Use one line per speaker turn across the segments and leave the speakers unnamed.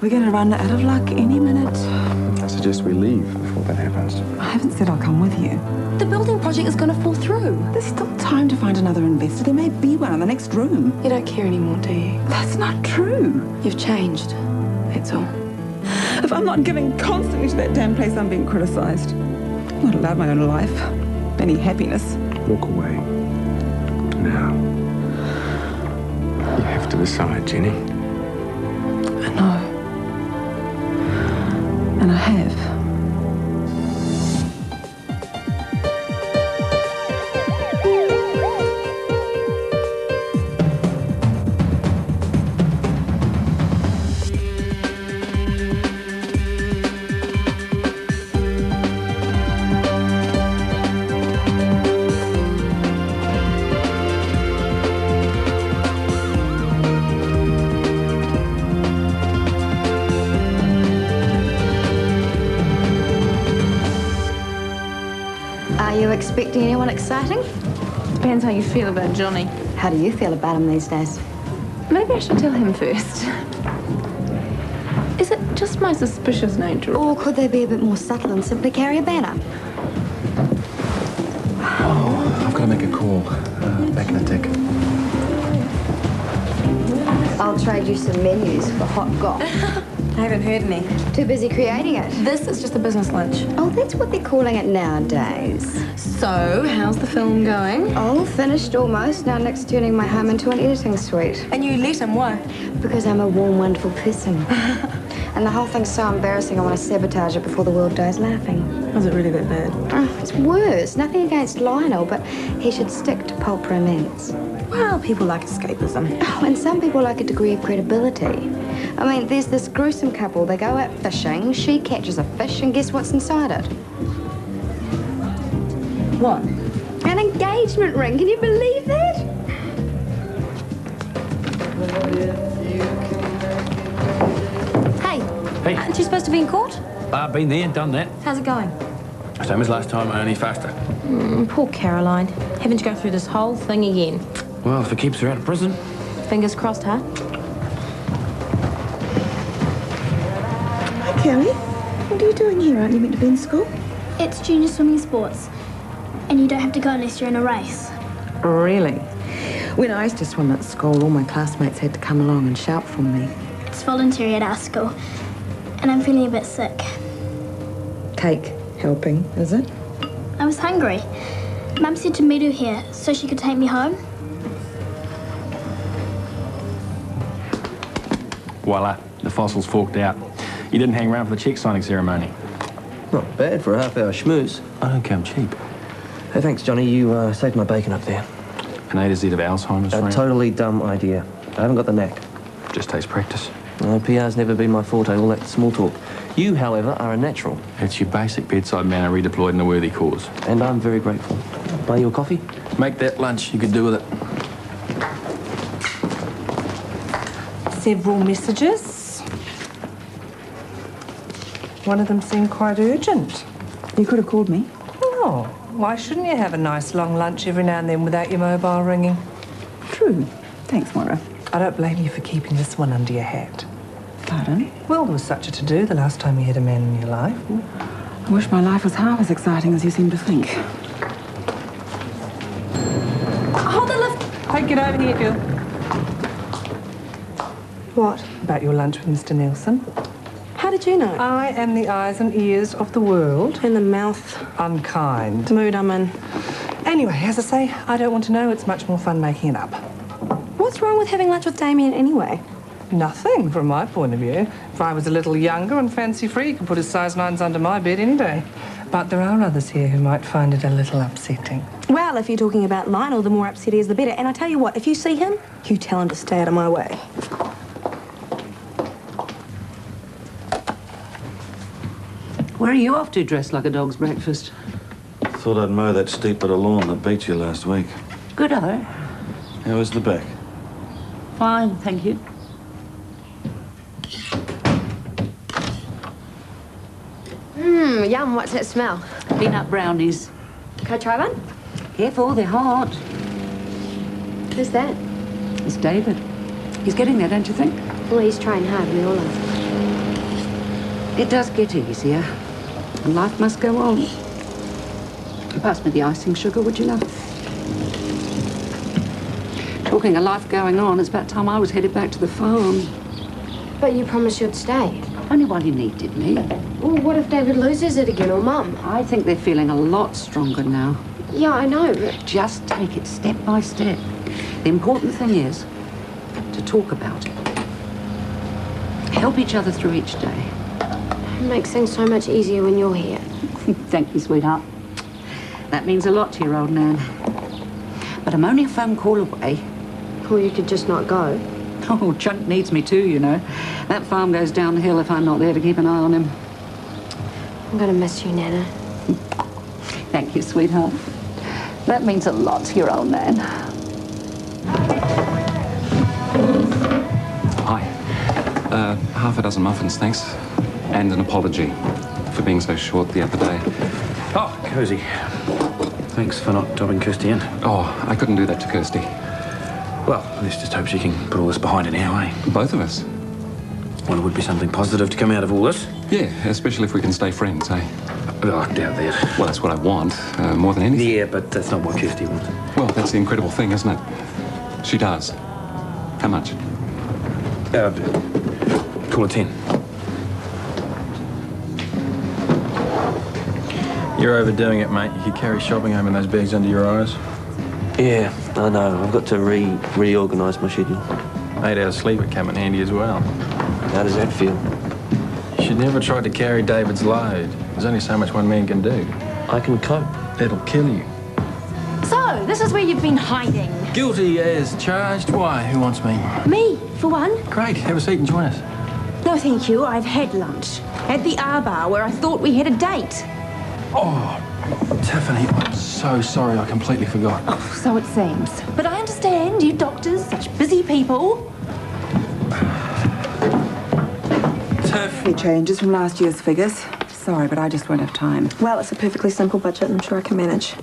We're going to run out of luck any minute.
I suggest we leave before that happens.
I haven't said I'll come with you.
The building project is going to fall through.
There's still time to find another investor. There may be one in the next room.
You don't care anymore, do you?
That's not true.
You've changed. That's all.
If I'm not giving constantly to that damn place, I'm being criticised. I'm not allowed my own life. Any happiness.
Walk away. Now. You have to decide, Jenny.
I know. And I have.
Are you expecting anyone exciting?
Depends how you feel about Johnny.
How do you feel about him these days?
Maybe I should tell him first. Is it just my suspicious nature?
Or could they be a bit more subtle and simply carry a banner?
Oh, I've got to make a call. Back in a tick.
I'll trade you some menus for hot goss.
I haven't heard any.
Too busy creating it.
This is just a business lunch.
Oh, that's what they're calling it nowadays.
So, how's the film going?
Oh, finished almost. Now Nick's turning my home into an editing suite.
And you let him, why?
Because I'm a warm, wonderful person. And the whole thing's so embarrassing I want to sabotage it before the world dies laughing.
Was it really that bad?
Oh, it's worse. Nothing against Lionel, but he should stick to pulp romance.
Well, people like escapism.
Oh, and some people like a degree of credibility. I mean, there's this gruesome couple. They go out fishing, she catches a fish, and guess what's inside it?
What?
An engagement ring. Can you believe that?
Hey.
Hey.
Aren't you supposed to be in court?
I've been there, done that.
How's it going?
Same as last time, only faster.
Poor Caroline. Having to go through this whole thing again.
Well, if it keeps her out of prison.
Fingers crossed, huh?
Hi, Kelly. What are you doing here? Aren't you meant to be in school?
It's junior swimming sports, and you don't have to go unless you're in a race.
Really? When I used to swim at school, all my classmates had to come along and shout for me.
It's voluntary at our school, and I'm feeling a bit sick.
Cake helping, is it?
I was hungry. Mum said to meet her here so she could take me home.
Voila, the fossil's forked out. You didn't hang around for the cheque signing ceremony.
Not bad for a half-hour schmooze.
I don't come cheap.
Hey, thanks, Johnny. You saved my bacon up there.
An A to Z of Alzheimer's,
A
friend.
totally dumb idea. I haven't got the knack.
Just takes practice.
PR's never been my forte, all that small talk. You, however, are a natural.
It's your basic bedside manner redeployed in a worthy cause.
And I'm very grateful. Buy you a coffee?
Make that lunch, you could do with it.
Several messages. One of them seemed quite urgent.
You could have called me.
Oh, why shouldn't you have a nice long lunch every now and then without your mobile ringing?
True. Thanks, Moira.
I don't blame you for keeping this one under your hat.
Pardon?
Well, there was such a to-do the last time you had a man in your life.
I wish my life was half as exciting as you seem to think.
Hold the lift.
Hey, get over here, girl.
What?
About your lunch with Mr. Nelson.
How did you know?
I am the eyes and ears of the world.
In the mouth.
Unkind.
Mood I'm in.
Anyway, as I say, I don't want to know. It's much more fun making it up.
What's wrong with having lunch with Damien anyway?
Nothing, from my point of view. If I was a little younger and fancy-free, he could put his size 9s under my bed any day. But there are others here who might find it a little upsetting.
Well, if you're talking about Lionel, the more upset he is, the better. And I tell you what, if you see him, you tell him to stay out of my way.
Where are you off to, dressed like a dog's breakfast?
Thought I'd mow that steep bit of lawn that beat you last week.
Good, are
How was the back?
Fine, thank you.
Yum, what's that smell?
Peanut brownies.
Can I try one?
Careful, they're hot.
Who's that?
It's David. He's getting there, don't you think?
Well, he's trying hard, we all are.
It does get easier, and life must go on. Pass me the icing, sugar, would you, love? Talking of life going on, it's about time I was headed back to the farm.
But you promised you'd stay.
Only while you needed me.
Well, what if David loses it again, or Mum?
I think they're feeling a lot stronger now.
Yeah, I know, but...
Just take it step by step. The important thing is to talk about it. Help each other through each day.
It makes things so much easier when you're here.
Thank you, sweetheart. That means a lot to your old Nan. But I'm only a phone call away.
Or you could just not go.
Oh, Chunk needs me too, you know. That farm goes down the hill if I'm not there to keep an eye on him.
I'm gonna miss you, Nana.
Thank you, sweetheart. That means a lot to your old Nan.
Hi. Half a dozen muffins, thanks. And an apology for being so short the other day.
Oh, Cozy. Thanks for not topping Kirsty in.
Oh, I couldn't do that to Kirsty.
Well, let's just hope she can put all this behind her now, eh?
Both of us.
Well, it would be something positive to come out of all this.
Yeah, especially if we can stay friends, eh?
Oh, I doubt that.
Well, that's what I want, more than anything.
Yeah, but that's not what Kirsty wants.
Well, that's the incredible thing, isn't it? She does. How much?
Call it 10.
You're overdoing it, mate. You could carry shopping home in those bags under your eyes.
Yeah, I know. I've got to reorganise my schedule.
8 hours sleep would come in handy as well.
How does that feel?
You should never try to carry David's load. There's only so much one man can do.
I can cope.
It'll kill you.
So, this is where you've been hiding.
Guilty as charged. Why? Who wants me?
Me, for one.
Great. Have a seat and join us.
No, thank you. I've had lunch. At the R Bar, where I thought we had a date.
Oh, Tiffany, I'm so sorry. I completely forgot.
Oh, so it seems. But I understand, you doctors, such busy people.
Tiff.
It changes from last year's figures. Sorry, but I just won't have time.
Well, it's a perfectly simple budget, and I'm sure I can manage.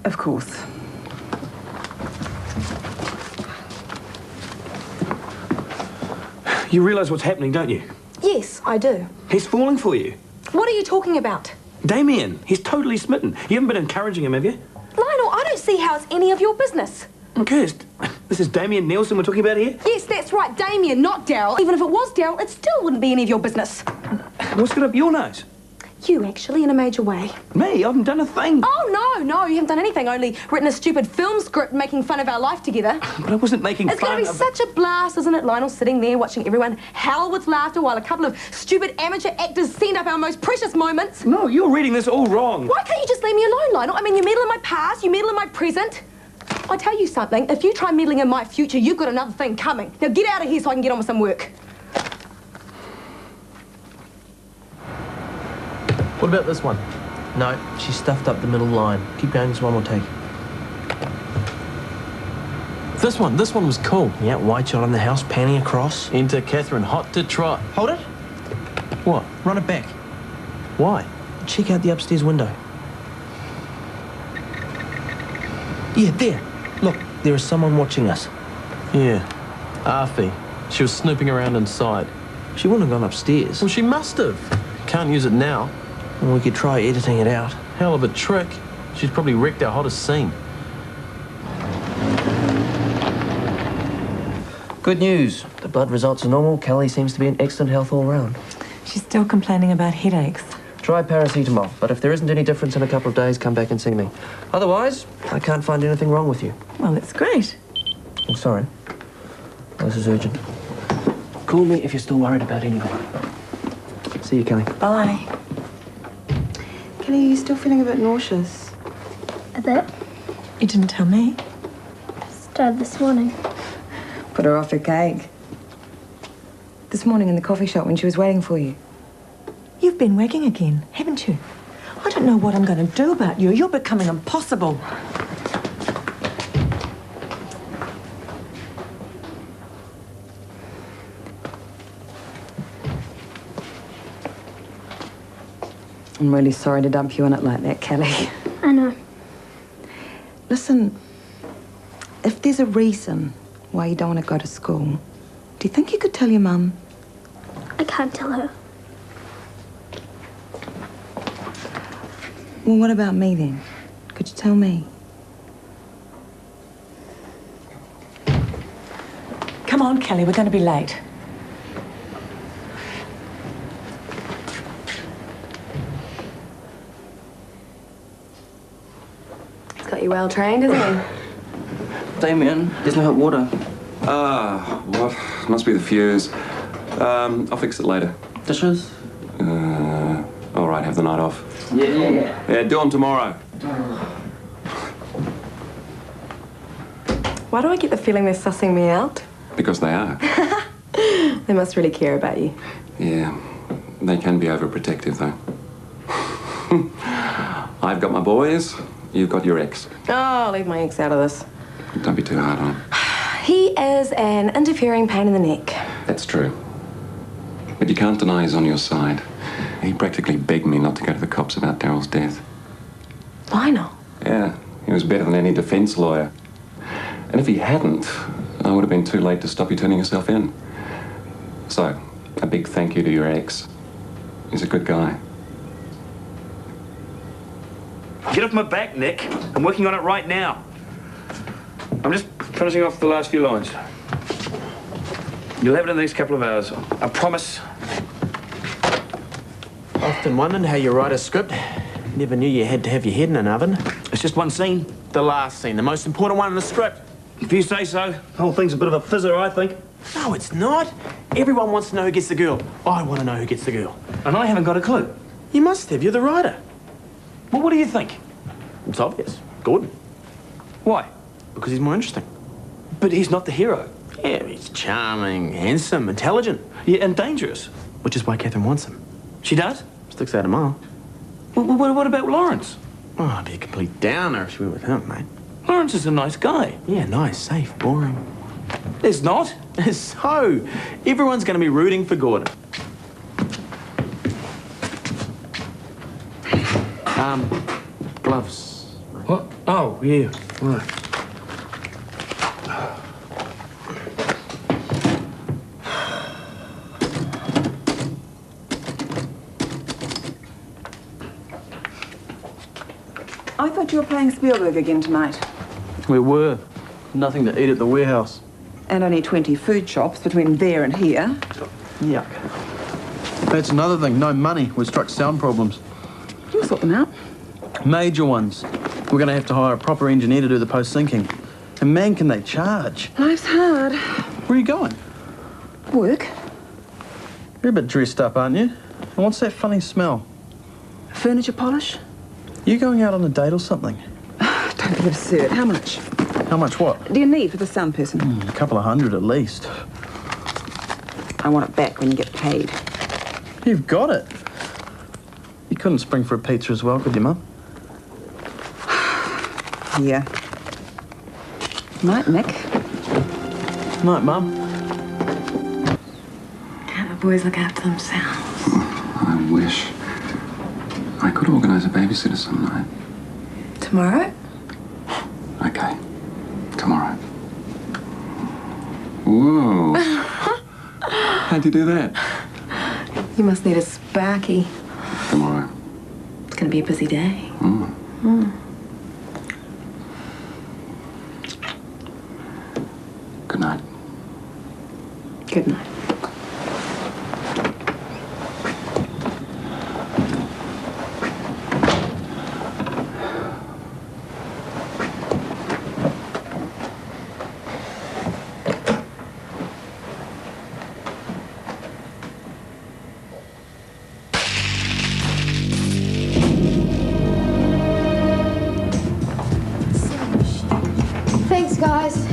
Of course.
You realise what's happening, don't you?
Yes, I do.
He's falling for you.
What are you talking about?
Damien, he's totally smitten. You haven't been encouraging him, have you?
Lionel, I don't see how it's any of your business.
Kirst, this is Damien Nielsen we're talking about here?
Yes, that's right, Damien, not Daryl. Even if it was Daryl, it still wouldn't be any of your business.
What's got up your nose?
You, actually, in a major way.
Me? I haven't done a thing.
Oh, no, you haven't done anything, only written a stupid film script making fun of our life together.
But I wasn't making
It's
fun
going to be such a blast, isn't it, Lionel, sitting there watching everyone howl with laughter while a couple of stupid amateur actors send up our most precious moments?
No, you're reading this all wrong.
Why can't you just leave me alone, Lionel? I mean, you meddle in my past, you meddle in my present. I tell you something, if you try meddling in my future, you've got another thing coming. Now get out of here so I can get on with some work.
What about this one? No, she stuffed up the middle line. Keep going, this one will take. This one was cool. Yeah, white shot on the house, panning across.
Enter Catherine, hot to trot.
Hold it. What? Run it back. Why? Check out the upstairs window. Yeah, there. Look, there is someone watching us.
Yeah, Arfie. She was snooping around inside.
She wouldn't have gone upstairs.
Well, she must have. Can't use it now.
Well, we could try editing it out.
Hell of a trick. She's probably wrecked our hottest scene.
Good news. The blood results are normal. Kelly seems to be in excellent health all round.
She's still complaining about headaches.
Try paracetamol, but if there isn't any difference in a couple of days, come back and see me. Otherwise, I can't find anything wrong with you.
Well, that's great.
I'm sorry. This is urgent. Call me if you're still worried about anything. See you, Kelly.
Bye.
Kelly, are you still feeling a bit nauseous?
A bit.
You didn't tell me.
Started this morning.
Put her off her cake. This morning in the coffee shop when she was waiting for you. You've been wagging again, haven't you? I don't know what I'm going to do about you. You're becoming impossible. I'm really sorry to dump you in it like that, Kelly.
I know.
Listen, if there's a reason why you don't want to go to school, do you think you could tell your mum?
I can't tell her.
Well, what about me then? Could you tell me?
Come on, Kelly, we're going to be late.
He's got you well trained, hasn't he?
Damien, there's no hot water.
What? Must be the fuse. I'll fix it later.
Dishes?
All right, have the night off.
Yeah.
Yeah, do them tomorrow.
Why do I get the feeling they're sussing me out?
Because they are.
They must really care about you.
Yeah, they can be overprotective, though. I've got my boys, you've got your ex.
Oh, leave my ex out of this.
Don't be too hard on him.
He is an interfering pain in the neck.
That's true. But you can't deny he's on your side. He practically begged me not to go to the cops about Daryl's death.
Lionel?
Yeah, he was better than any defense lawyer. And if he hadn't, I would have been too late to stop you turning yourself in. So, a big thank you to your ex. He's a good guy.
Get off my back, Nick. I'm working on it right now. I'm just finishing off the last few lines. You'll have it in the next couple of hours. I promise.
Often wondered how you write a script. Never knew you had to have your head in an oven.
It's just one scene.
The last scene, the most important one in the script.
If you say so. The whole thing's a bit of a fizzer, I think.
No, it's not. Everyone wants to know who gets the girl. I want to know who gets the girl.
And I haven't got a clue.
You must have. You're the writer.
Well, what do you think?
It's obvious. Gordon.
Why?
Because he's more interesting.
But he's not the hero.
Yeah, he's charming, handsome, intelligent.
Yeah, and dangerous.
Which is why Catherine wants him.
She does?
Sticks out a mile.
Well, what about Lawrence?
Oh, I'd be a complete downer if she went with him, mate.
Lawrence is a nice guy.
Yeah, nice, safe, boring.
It's not.
So, everyone's going to be rooting for Gordon. Gloves.
What? Oh, yeah. Right.
I thought you were playing Spielberg again tonight.
We were. Nothing to eat at the warehouse.
And only 20 food shops between there and here.
Yuck. That's another thing. No money. We struck sound problems.
You'll sort them out.
Major ones. We're going to have to hire a proper engineer to do the post-syncing. And man, can they charge.
Life's hard.
Where are you going?
Work.
You're a bit dressed up, aren't you? And what's that funny smell?
Furniture polish.
You going out on a date or something?
Don't be absurd. How much?
How much what?
Do you need for the sound person?
A couple of hundred at least.
I want it back when you get paid.
You've got it. You couldn't spring for a pizza as well, could you, Mum?
Yeah. Night, Nick.
Night, Mum.
Can't the boys look after themselves?
I wish. I could organise a babysitter some night.
Tomorrow?
Okay. Tomorrow. Whoa. How'd you do that?
You must need a sparky.
Tomorrow.
It's going to be a busy day.
Good night.
Good night.
Thanks, guys.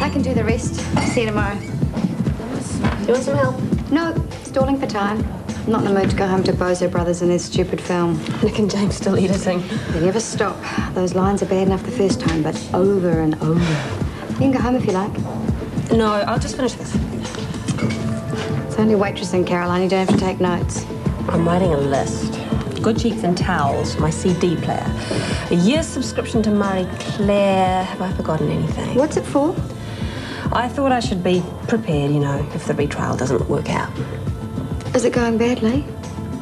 I can do the rest. See you tomorrow.
You want some help?
No, stalling for time. I'm not in the mood to go home to Bozo Brothers and their stupid film.
Nick and James still editing.
They never stop. Those lines are bad enough the first time, but over and over. You can go home if you like.
No, I'll just finish this.
It's only waitressing, Caroline. You don't have to take notes.
I'm writing a list. Good sheets and towels, my CD player. A year's subscription to Marie Claire. Have I forgotten anything?
What's it for?
I thought I should be prepared, you know, if the retrial doesn't work out.
Is it going badly?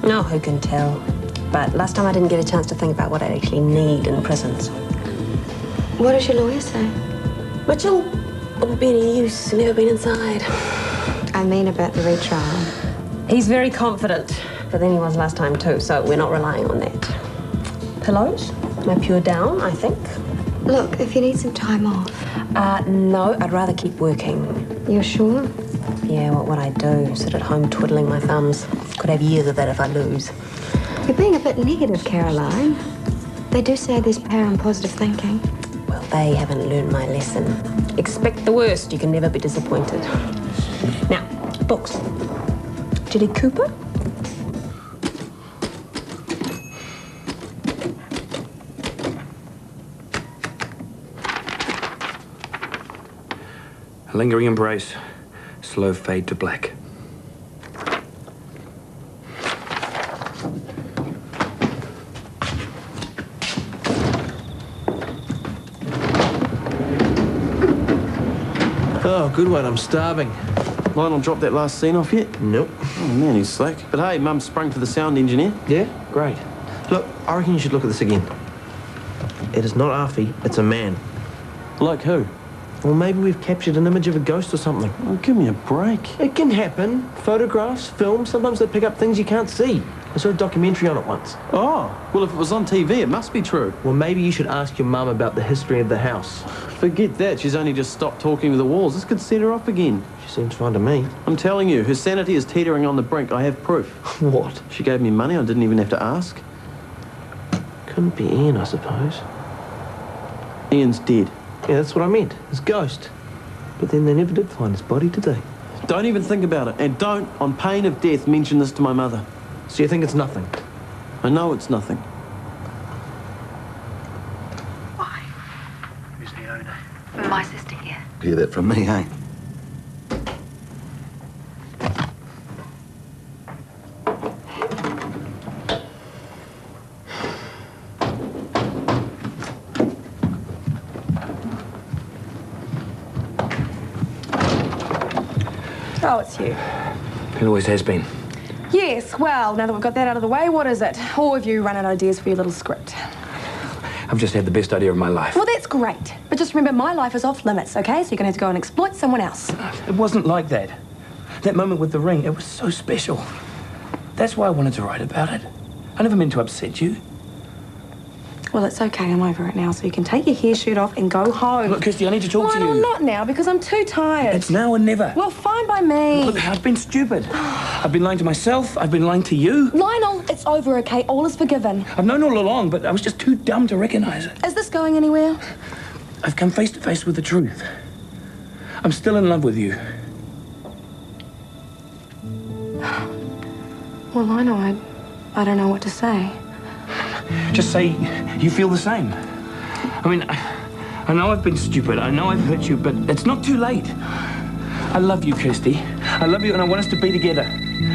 No, who can tell? But last time I didn't get a chance to think about what I'd actually need in prisons.
What does your lawyer say?
Mitchell wouldn't be any use. Never been inside.
I mean about the retrial.
He's very confident, but then he was last time too, so we're not relying on that. Pillows? My pure down, I think.
Look, if you need some time off.
No, I'd rather keep working.
You're sure?
Yeah, what would I do? Sit at home twiddling my thumbs. Could have years of that if I lose.
You're being a bit negative, Caroline. They do say there's power in positive thinking.
Well, they haven't learned my lesson. Expect the worst, you can never be disappointed. Now, books. Judy Cooper?
A lingering embrace, slow fade to black.
Oh, good one. I'm starving.
Lionel dropped that last scene off yet?
Nope.
Oh, man, he's slack. But hey, Mum sprung for the sound engineer.
Yeah? Great. Look, I reckon you should look at this again. It is not Arfie, it's a man.
Like who?
Well, maybe we've captured an image of a ghost or something.
Oh, give me a break.
It can happen. Photographs, films, sometimes they pick up things you can't see. I saw a documentary on it once.
Oh, well, if it was on TV, it must be true.
Well, maybe you should ask your mum about the history of the house.
Forget that. She's only just stopped talking to the walls. This could set her off again.
She seems fine to me.
I'm telling you, her sanity is teetering on the brink. I have proof.
What?
She gave me money. I didn't even have to ask.
Couldn't be Ian, I suppose.
Ian's dead.
Yeah, that's what I meant. His ghost. But then they never did find his body, did they?
Don't even think about it. And don't, on pain of death, mention this to my mother.
So you think it's nothing?
I know it's nothing.
Why?
Who's the owner?
My sister here.
Hear that from me, eh?
Oh, it's you.
It always has been.
Yes, well, now that we've got that out of the way, what is it? Or have you run out of ideas for your little script?
I've just had the best idea of my life.
Well, that's great. But just remember, my life is off limits, okay? So you're going to have to go and exploit someone else.
It wasn't like that. That moment with the ring, it was so special. That's why I wanted to write about it. I never meant to upset you.
Well, it's okay. I'm over it now, so you can take your hair shirt off and go home.
Look, Kirsty, I need to talk to you.
Well, not now, because I'm too tired.
It's now or never.
Well, fine by me.
Look, I've been stupid. I've been lying to myself. I've been lying to you.
Lionel, it's over, okay? All is forgiven.
I've known all along, but I was just too dumb to recognize it.
Is this going anywhere?
I've come face to face with the truth. I'm still in love with you.
Well, Lionel, I don't know what to say.
Just say you feel the same. I mean, I know I've been stupid. I know I've hurt you, but it's not too late. I love you, Kirsty. I love you, and I want us to be together.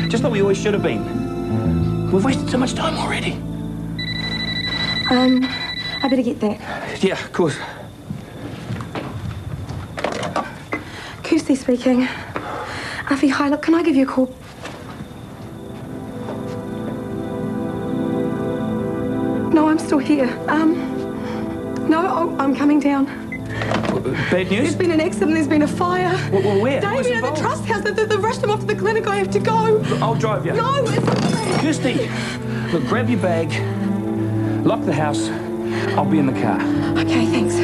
Just like we always should have been. We've wasted so much time already.
I better get that.
Yeah, of course.
Kirsty speaking. Afi, hi, look, can I give you a call? No, I'm still here. No, I'm coming down.
Bad news?
There's been an accident, there's been a fire.
Well, where?
Damien at the trust house. They've rushed him off to the clinic. I have to go.
I'll drive you.
No, it's...
Kirsty, look, grab your bag, lock the house. I'll be in the car.
Okay, thanks.